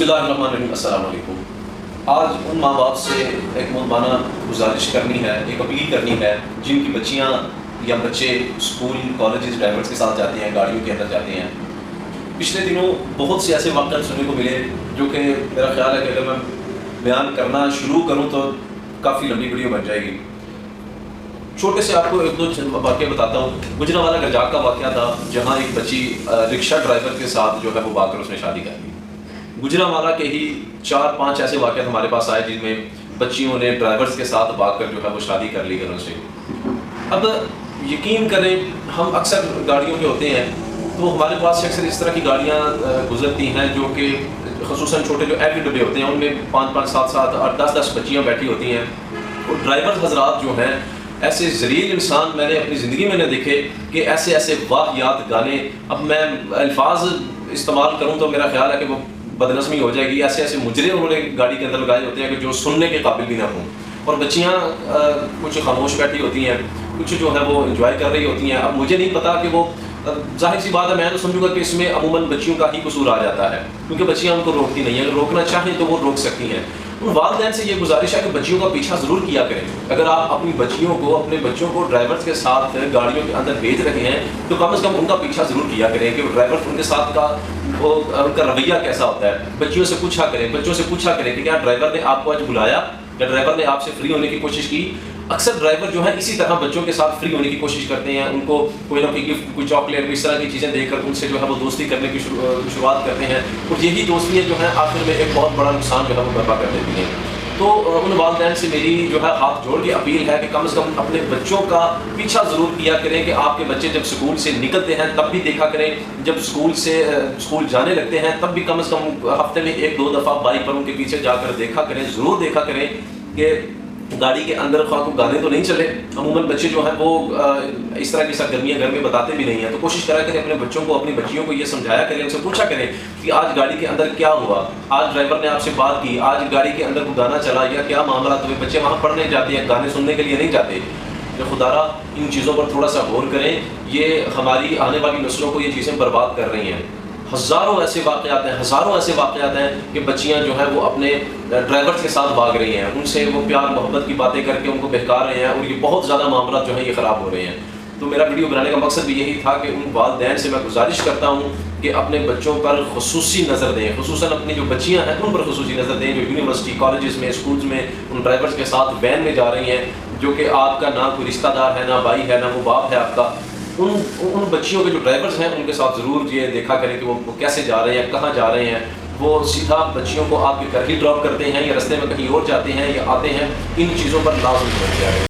السلام علیکم۔ آج ان ماں باپ سے ایک مؤمنانہ گزارش کرنی ہے، ایک اپیل کرنی ہے جن کی بچیاں یا بچے اسکول کالجز ڈرائیورس کے ساتھ جاتے ہیں، گاڑیوں کے اندر جاتے ہیں۔ پچھلے دنوں بہت سے ایسے واقعات سننے کو ملے جو کہ میرا خیال ہے کہ اگر میں بیان کرنا شروع کروں تو کافی لمبی ویڈیو بن جائے گی۔ چھوٹے سے آپ کو ایک دو واقعہ بتاتا ہوں۔ گجرانوالہ گرجاک کا واقعہ تھا جہاں ایک بچی رکشہ ڈرائیور کے ساتھ جو ہے وہ بھاگ کر اس نے شادی کر لی۔ گجرانوالہ کے ہی 4-5 ایسے واقعات ہمارے پاس آئے جن میں بچیوں نے ڈرائیورز کے ساتھ بھاگ کر جو ہے وہ شادی کر لی گھروں سے۔ اب یقین کریں ہم اکثر گاڑیوں کے ہوتے ہیں تو ہمارے پاس اکثر اس طرح کی گاڑیاں گزرتی ہیں جو کہ خصوصاً چھوٹے جو ایل ڈبے ہوتے ہیں ان میں 5-5 7-7 اور 10-10 بچیاں بیٹھی ہوتی ہیں۔ اور ڈرائیور حضرات جو ہیں ایسے ذلیل انسان میں نے اپنی زندگی میں نہ دیکھے کہ ایسے واقعات گانے، اب میں الفاظ استعمال کروں تو میرا خیال ہے کہ وہ بدنظمی ہو جائے گی۔ ایسے مجرے انہوں نے گاڑی کے اندر لگائے ہوتے ہیں کہ جو سننے کے قابل بھی نہ ہوں، اور بچیاں کچھ خاموش بیٹھی ہوتی ہیں، کچھ جو ہے وہ انجوائے کر رہی ہوتی ہیں۔ اب مجھے نہیں پتا کہ وہ ظاہر سی بات ہے، میں تو سمجھوں گا کہ اس میں عموماً بچیوں کا ہی قصور آ جاتا ہے کیونکہ بچیاں ان کو روکتی نہیں ہیں۔ اگر روکنا چاہیں تو وہ روک سکتی ہیں۔ ان والدین سے یہ گزارش ہے کہ بچیوں کا پیچھا ضرور کیا کریں۔ اگر آپ اپنی بچیوں کو اپنے بچوں کو ڈرائیورز کے ساتھ گاڑیوں کے اندر بھیج رہے ہیں تو کم از کم ان کا پیچھا ضرور کیا کریں کہ ڈرائیور ان کے ساتھ کا وہ ان کا رویہ کیسا ہوتا ہے۔ بچوں سے پوچھا کریں کہ کیا ڈرائیور نے آپ کو آج بلایا، کیا ڈرائیور نے آپ سے فری ہونے کی کوشش کی۔ اکثر ڈرائیور جو ہیں اسی طرح بچوں کے ساتھ فری ہونے کی کوشش کرتے ہیں، ان کو کوئی نہ کوئی گفٹ، کوئی چاکلیٹ، اس طرح کی چیزیں دے کر ان سے جو ہے وہ دوستی کرنے کی شروعات کرتے ہیں، اور یہی دوستیاں جو ہیں آخر میں ایک بہت بڑا نقصان جو ہے وہ برپا کر دیتی ہیں۔ تو ان والدین سے میری جو ہے ہاتھ جوڑ کے اپیل ہے کہ کم از کم اپنے بچوں کا پیچھا ضرور کیا کریں کہ آپ کے بچے جب اسکول سے نکلتے ہیں تب بھی دیکھا کریں، جب اسکول جانے لگتے ہیں تب بھی کم از کم ہفتے میں 1-2 دفعہ بائک پر ان کے پیچھے جا کر دیکھا کریں، ضرور دیکھا کریں کہ گاڑی کے اندر خواہ کو گانے تو نہیں چلے۔ عموماً بچے جو ہیں وہ اس طرح کی سرگرمیاں گھر میں بتاتے بھی نہیں ہیں، تو کوشش کرا کریں اپنے بچوں کو، اپنی بچیوں کو یہ سمجھایا کریں، ان سے پوچھا کریں کہ آج گاڑی کے اندر کیا ہوا، آج ڈرائیور نے آپ سے بات کی، آج گاڑی کے اندر کوئی گانا چلا یا کیا معاملہ۔ تو بچے وہاں پڑھنے جاتے ہیں، گانے سننے کے لیے نہیں جاتے۔ جو خدارا ان چیزوں پر تھوڑا سا غور کریں، یہ ہماری آنے والی نسلوں کو یہ چیزیں برباد کر رہی ہیں۔ ہزاروں ایسے واقعات ہیں کہ بچیاں جو ہیں وہ اپنے ڈرائیور کے ساتھ بھاگ رہی ہیں، ان سے وہ پیار محبت کی باتیں کر کے ان کو بہکا رہے ہیں، اور یہ بہت زیادہ معاملات جو ہیں یہ خراب ہو رہے ہیں۔ تو میرا ویڈیو بنانے کا مقصد بھی یہی تھا کہ ان والدین سے میں گزارش کرتا ہوں کہ اپنے بچوں پر خصوصی نظر دیں، خصوصاً اپنی جو بچیاں ہیں ان پر خصوصی نظر دیں جو یونیورسٹی کالجز میں اسکولز میں ان ڈرائیورز کے ساتھ وین میں جا رہی ہیں، جو کہ آپ کا نہ کوئی رشتہ دار ہے، نہ بھائی ہے، نہ وہ باپ ہے آپ کا۔ ان بچیوں کے جو ڈرائیورز ہیں ان کے ساتھ ضرور یہ دیکھا کریں کہ وہ کیسے جا رہے ہیں، کہاں جا رہے ہیں۔ وہ سیدھا بچیوں کو آپ کے گھر ہی ڈراپ کرتے ہیں یا رستے میں کہیں اور جاتے ہیں یا آتے ہیں، ان چیزوں پر لازم توجہ ہے۔